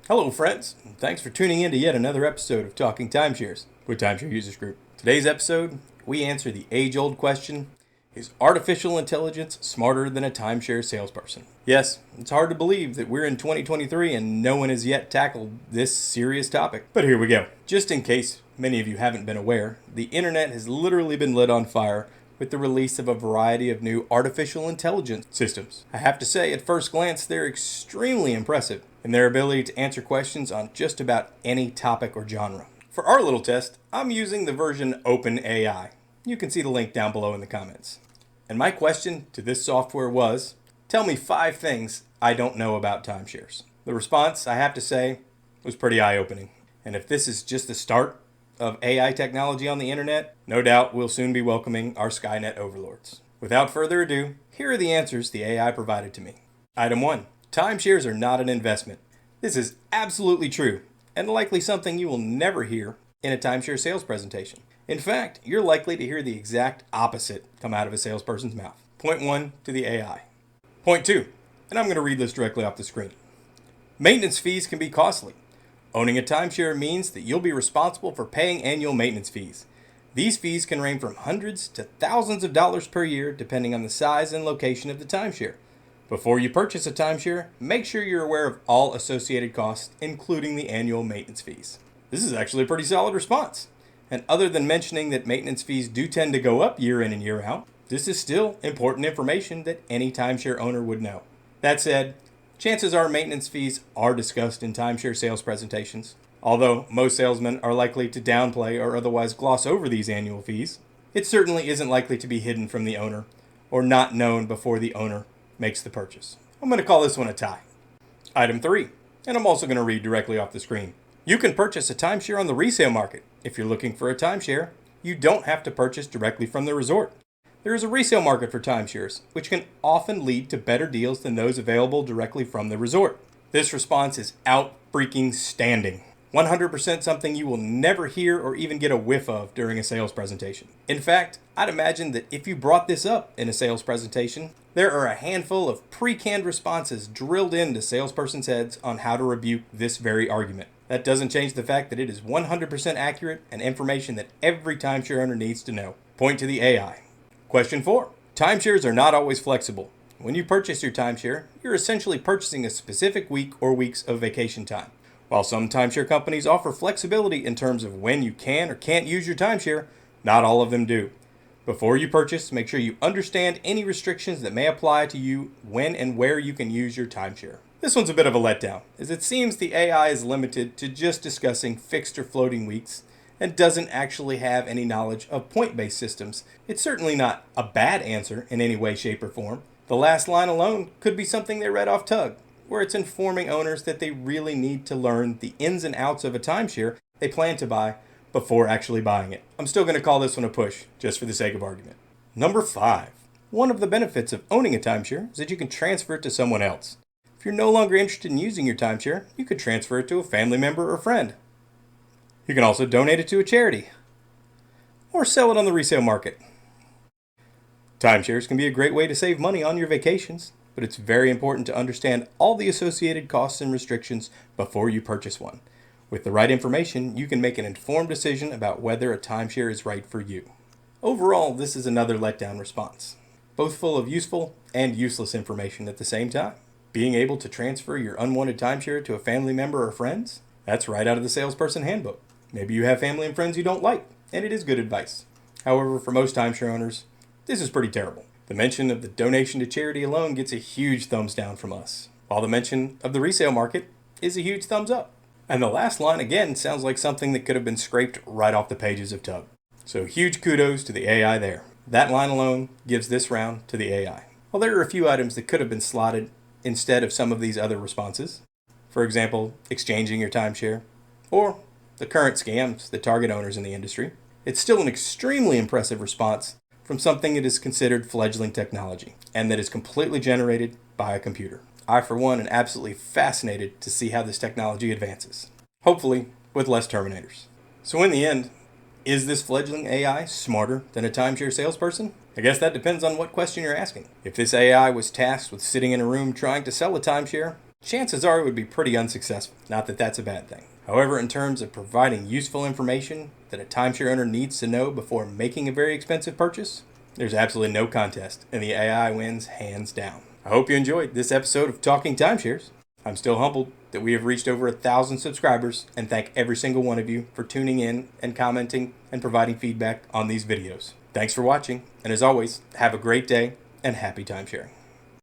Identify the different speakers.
Speaker 1: Hello, friends. Thanks for tuning in to yet another episode of Talking Timeshares with Timeshare Users Group. Today's episode, we answer the age-old question, is artificial intelligence smarter than a timeshare salesperson? Yes, it's hard to believe that we're in 2023 and no one has yet tackled this serious topic. But here we go. Just in case many of you haven't been aware, the internet has literally been lit on fire with the release of a variety of new artificial intelligence systems. I have to say, at first glance, they're extremely impressive in their ability to answer questions on just about any topic or genre. For our little test, I'm using the version OpenAI. You can see the link down below in the comments. And my question to this software was, tell me 5 things I don't know about timeshares. The response, I have to say, was pretty eye-opening. And if this is just the start of AI technology on the internet, no doubt we'll soon be welcoming our Skynet overlords. Without further ado, here are the answers the AI provided to me. Item 1. Timeshares are not an investment. This is absolutely true, and likely something you will never hear in a timeshare sales presentation. In fact, you're likely to hear the exact opposite come out of a salesperson's mouth. Point 1 to the AI. Point 2, and I'm going to read this directly off the screen. Maintenance fees can be costly. Owning a timeshare means that you'll be responsible for paying annual maintenance fees. These fees can range from hundreds to thousands of dollars per year depending on the size and location of the timeshare. Before you purchase a timeshare, make sure you're aware of all associated costs, including the annual maintenance fees. This is actually a pretty solid response. And other than mentioning that maintenance fees do tend to go up year in and year out, this is still important information that any timeshare owner would know. That said, chances are maintenance fees are discussed in timeshare sales presentations. Although most salesmen are likely to downplay or otherwise gloss over these annual fees, it certainly isn't likely to be hidden from the owner or not known before the owner makes the purchase. I'm going to call this one a tie. Item 3, and I'm also going to read directly off the screen. You can purchase a timeshare on the resale market. If you're looking for a timeshare, you don't have to purchase directly from the resort. There is a resale market for timeshares, which can often lead to better deals than those available directly from the resort. This response is out-freaking-standing. 100% something you will never hear or even get a whiff of during a sales presentation. In fact, I'd imagine that if you brought this up in a sales presentation, there are a handful of pre-canned responses drilled into salespersons' heads on how to rebuke this very argument. That doesn't change the fact that it is 100% accurate and information that every timeshare owner needs to know. Point to the AI. Question 4. Timeshares are not always flexible. When you purchase your timeshare, you're essentially purchasing a specific week or weeks of vacation time. While some timeshare companies offer flexibility in terms of when you can or can't use your timeshare, not all of them do. Before you purchase, make sure you understand any restrictions that may apply to you when and where you can use your timeshare. This one's a bit of a letdown, as it seems the AI is limited to just discussing fixed or floating weeks and doesn't actually have any knowledge of point-based systems. It's certainly not a bad answer in any way, shape, or form. The last line alone could be something they read off Tug, where it's informing owners that they really need to learn the ins and outs of a timeshare they plan to buy before actually buying it. I'm still going to call this one a push, just for the sake of argument. Number 5. One of the benefits of owning a timeshare is that you can transfer it to someone else. If you're no longer interested in using your timeshare, you could transfer it to a family member or friend. You can also donate it to a charity, or sell it on the resale market. Timeshares can be a great way to save money on your vacations, but it's very important to understand all the associated costs and restrictions before you purchase one. With the right information, you can make an informed decision about whether a timeshare is right for you. Overall, this is another letdown response, both full of useful and useless information at the same time. Being able to transfer your unwanted timeshare to a family member or friends? That's right out of the salesperson handbook. Maybe you have family and friends you don't like, and it is good advice. However, for most timeshare owners, this is pretty terrible. The mention of the donation to charity alone gets a huge thumbs down from us, while the mention of the resale market is a huge thumbs up. And the last line again sounds like something that could have been scraped right off the pages of Tug. So huge kudos to the AI there. That line alone gives this round to the AI. While there are a few items that could have been slotted instead of some of these other responses, for example, exchanging your timeshare, or the current scams that target owners in the industry, it's still an extremely impressive response from something that is considered fledgling technology and that is completely generated by a computer. I, for one, am absolutely fascinated to see how this technology advances, hopefully with less Terminators. So in the end, is this fledgling AI smarter than a timeshare salesperson? I guess that depends on what question you're asking. If this AI was tasked with sitting in a room trying to sell a timeshare, chances are it would be pretty unsuccessful. Not that that's a bad thing. However, in terms of providing useful information that a timeshare owner needs to know before making a very expensive purchase, there's absolutely no contest, and the AI wins hands down. I hope you enjoyed this episode of Talking Timeshares. I'm still humbled that we have reached over 1,000 subscribers, and thank every single one of you for tuning in and commenting and providing feedback on these videos. Thanks for watching, and as always, have a great day and happy timesharing.